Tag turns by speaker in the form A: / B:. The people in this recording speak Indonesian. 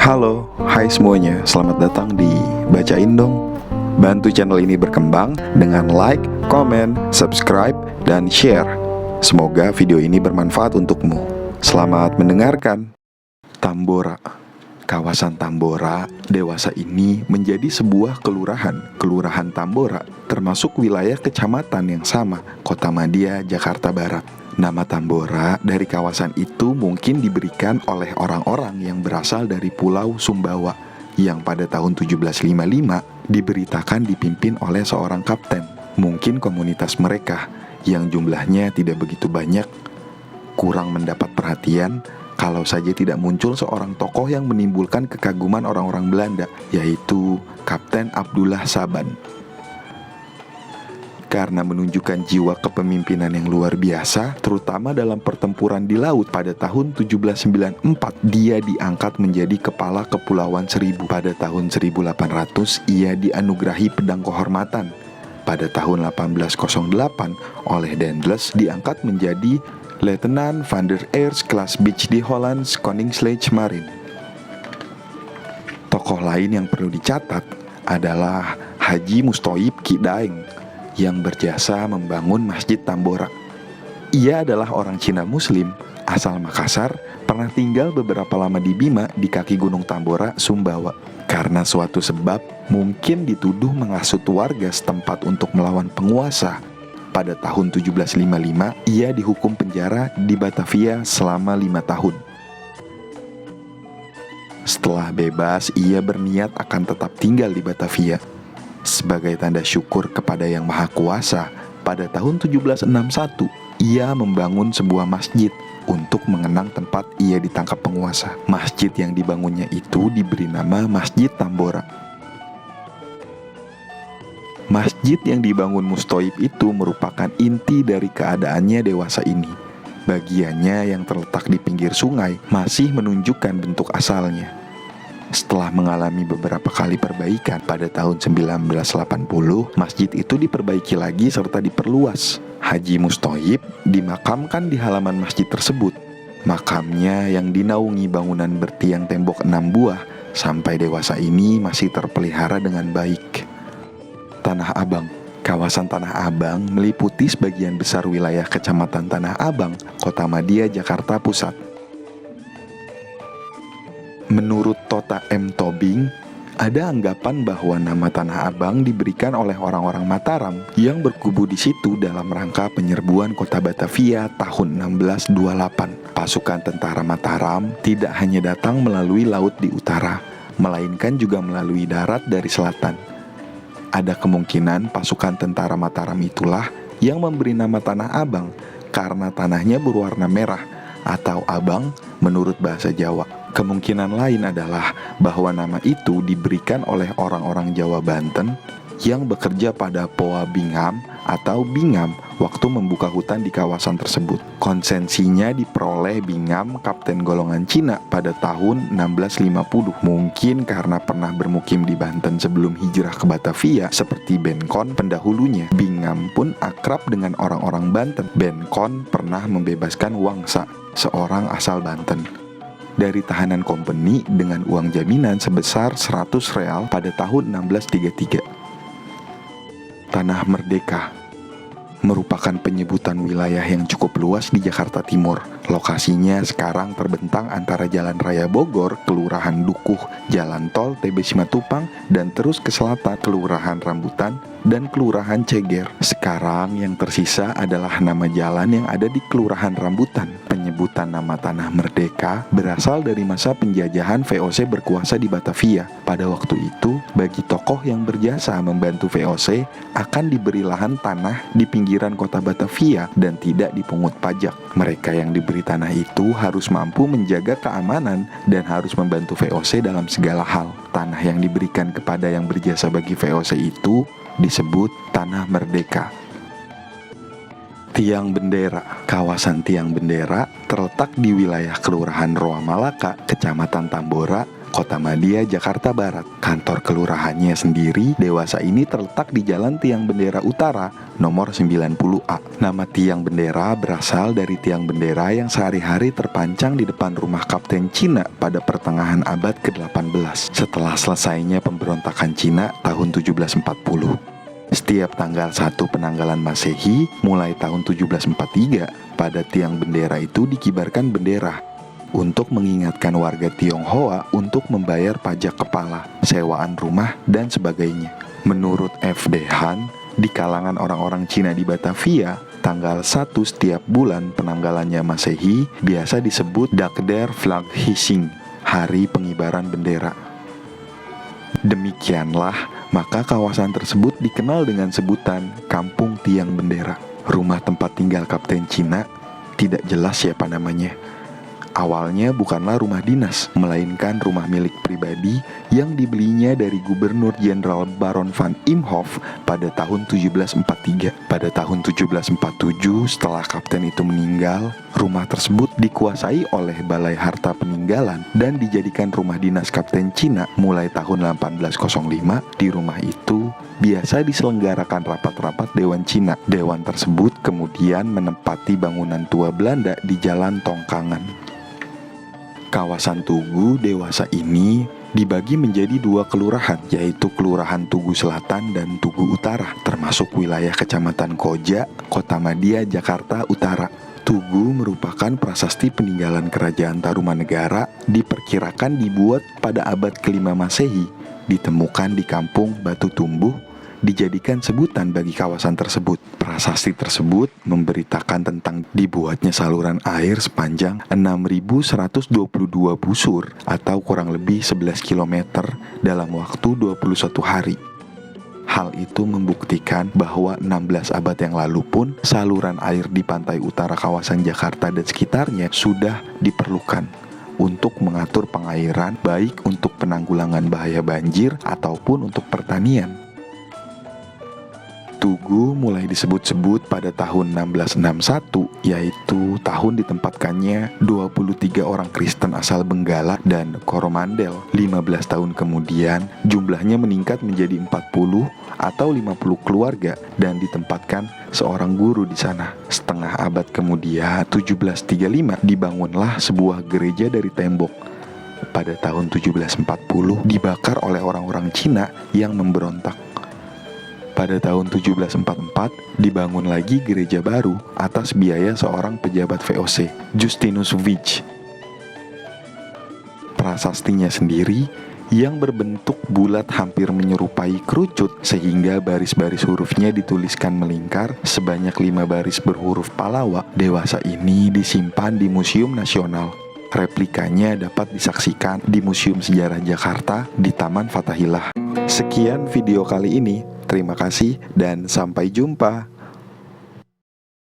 A: Halo, hai semuanya, selamat datang di Bacain Dong. Bantu channel ini berkembang dengan like, komen, subscribe, dan share. Semoga video ini bermanfaat untukmu. Selamat mendengarkan. Tambora. Kawasan Tambora dewasa ini menjadi sebuah kelurahan Tambora, termasuk wilayah kecamatan yang sama, Kota Madia, Jakarta Barat. Nama Tambora dari kawasan itu mungkin diberikan oleh orang-orang yang berasal dari Pulau Sumbawa yang pada tahun 1755 diberitakan dipimpin oleh seorang kapten. Mungkin komunitas mereka yang jumlahnya tidak begitu banyak kurang mendapat perhatian kalau saja tidak muncul seorang tokoh yang menimbulkan kekaguman orang-orang Belanda, yaitu Kapten Abdullah Saban. Karena menunjukkan jiwa kepemimpinan yang luar biasa, terutama dalam pertempuran di laut pada tahun 1794, dia diangkat menjadi kepala Kepulauan Seribu. Pada tahun 1800, ia dianugerahi pedang kehormatan. Pada tahun 1808, oleh Daendels diangkat menjadi Letnan van der Eerste kelas Beach di Hollands Koninklijke Marine. Tokoh lain yang perlu dicatat adalah Haji Musthoib Ki Daeng yang berjasa membangun Masjid Tambora. Ia adalah orang Cina Muslim asal Makassar, pernah tinggal beberapa lama di Bima di kaki Gunung Tambora, Sumbawa. Karena suatu sebab mungkin dituduh menghasut warga setempat untuk melawan penguasa. Pada tahun 1755, ia dihukum penjara di Batavia selama 5 tahun. Setelah bebas, ia berniat akan tetap tinggal di Batavia. Sebagai tanda syukur kepada Yang Maha Kuasa, pada tahun 1761, ia membangun sebuah masjid untuk mengenang tempat ia ditangkap penguasa. Masjid yang dibangunnya itu diberi nama Masjid Tambora. Masjid yang dibangun Musthoib itu merupakan inti dari keadaannya dewasa ini. Bagiannya yang terletak di pinggir sungai masih menunjukkan bentuk asalnya. Setelah mengalami beberapa kali perbaikan, pada tahun 1980, masjid itu diperbaiki lagi serta diperluas. Haji Musthoib dimakamkan di halaman masjid tersebut. Makamnya yang dinaungi bangunan bertiang tembok 6 buah, sampai dewasa ini masih terpelihara dengan baik. Tanah Abang. Kawasan Tanah Abang meliputi sebagian besar wilayah Kecamatan Tanah Abang, Kota Madia, Jakarta Pusat. Menurut Tota M. Tobing, ada anggapan bahwa nama Tanah Abang diberikan oleh orang-orang Mataram yang berkubu di situ dalam rangka penyerbuan kota Batavia tahun 1628. Pasukan tentara Mataram tidak hanya datang melalui laut di utara, melainkan juga melalui darat dari selatan. Ada kemungkinan pasukan tentara Mataram itulah yang memberi nama Tanah Abang karena tanahnya berwarna merah atau abang menurut bahasa Jawa. Kemungkinan lain adalah bahwa nama itu diberikan oleh orang-orang Jawa Banten yang bekerja pada Poa Bingham atau Bingham waktu membuka hutan di kawasan tersebut. Konsensinya diperoleh Bingham, kapten golongan Cina pada tahun 1650. Mungkin karena pernah bermukim di Banten sebelum hijrah ke Batavia seperti Bencon pendahulunya. Bingham pun akrab dengan orang-orang Banten. Bencon pernah membebaskan Wangsa, seorang asal Banten, dari tahanan kompeni dengan uang jaminan sebesar 100 real pada tahun 1633. Tanah Merdeka merupakan penyebutan wilayah yang cukup luas di Jakarta Timur. Lokasinya sekarang terbentang antara Jalan Raya Bogor, Kelurahan Dukuh, Jalan Tol TB Simatupang, dan terus ke selatan Kelurahan Rambutan dan Kelurahan Ceger. Sekarang yang tersisa adalah nama jalan yang ada di Kelurahan Rambutan. Penyebutan nama Tanah Merdeka berasal dari masa penjajahan VOC berkuasa di Batavia. Pada waktu itu, bagi tokoh yang berjasa membantu VOC akan diberi lahan tanah di pinggiran kota Batavia dan tidak dipungut pajak. Mereka yang diberi tanah itu harus mampu menjaga keamanan dan harus membantu VOC dalam segala hal. Tanah yang diberikan kepada yang berjasa bagi VOC itu disebut Tanah Merdeka. Tiang Bendera. Kawasan Tiang Bendera terletak di wilayah Kelurahan Roa Malaka, Kecamatan Tambora, Kota Madia, Jakarta Barat. Kantor kelurahannya sendiri dewasa ini terletak di Jalan Tiang Bendera Utara, nomor 90A. Nama Tiang Bendera berasal dari tiang bendera yang sehari-hari terpancang di depan rumah Kapten Cina pada pertengahan abad ke-18, setelah selesainya pemberontakan Cina tahun 1740. Setiap tanggal 1 penanggalan Masehi, mulai tahun 1743, pada tiang bendera itu dikibarkan bendera untuk mengingatkan warga Tionghoa untuk membayar pajak kepala, sewaan rumah, dan sebagainya. Menurut F.D. Han, di kalangan orang-orang Cina di Batavia, tanggal 1 setiap bulan penanggalannya Masehi biasa disebut Dag der Flag Hissing, hari pengibaran bendera. Demikianlah, maka kawasan tersebut dikenal dengan sebutan Kampung Tiang Bendera. Rumah tempat tinggal Kapten Cina tidak jelas siapa namanya. Awalnya bukanlah rumah dinas, melainkan rumah milik pribadi yang dibelinya dari Gubernur Jenderal Baron van Imhoff pada tahun 1743. Pada tahun 1747, setelah kapten itu meninggal, rumah tersebut dikuasai oleh Balai Harta Peninggalan dan dijadikan rumah dinas Kapten Cina mulai tahun 1805. Di rumah itu biasa diselenggarakan rapat-rapat Dewan Cina. Dewan tersebut kemudian menempati bangunan tua Belanda di Jalan Tongkangan. Kawasan Tugu dewasa ini dibagi menjadi 2 kelurahan, yaitu Kelurahan Tugu Selatan dan Tugu Utara, termasuk wilayah Kecamatan Koja, Kota Madia, Jakarta Utara. Tugu merupakan prasasti peninggalan Kerajaan Tarumanegara, diperkirakan dibuat pada abad ke-5 Masehi, ditemukan di Kampung Batu Tumbuh, dijadikan sebutan bagi kawasan tersebut. Prasasti tersebut memberitakan tentang dibuatnya saluran air sepanjang 6.122 busur atau kurang lebih 11 km dalam waktu 21 hari. Hal itu membuktikan bahwa 16 abad yang lalu pun saluran air di pantai utara kawasan Jakarta dan sekitarnya sudah diperlukan untuk mengatur pengairan, baik untuk penanggulangan bahaya banjir ataupun untuk pertanian. Tugu mulai disebut-sebut pada tahun 1661, yaitu tahun ditempatkannya 23 orang Kristen asal Benggala dan Coromandel. 15 tahun kemudian, jumlahnya meningkat menjadi 40 atau 50 keluarga dan ditempatkan seorang guru di sana. Setengah abad kemudian, 1735, dibangunlah sebuah gereja dari tembok. Pada tahun 1740, dibakar oleh orang-orang Cina yang memberontak. Pada tahun 1744, dibangun lagi gereja baru atas biaya seorang pejabat VOC, Justinus Veitch. Prasastinya sendiri yang berbentuk bulat hampir menyerupai kerucut, sehingga baris-baris hurufnya dituliskan melingkar sebanyak 5 baris berhuruf Palawa. Dewasa ini disimpan di Museum Nasional. Replikanya dapat disaksikan di Museum Sejarah Jakarta di Taman Fathahillah. Sekian video kali ini. Terima kasih dan sampai jumpa.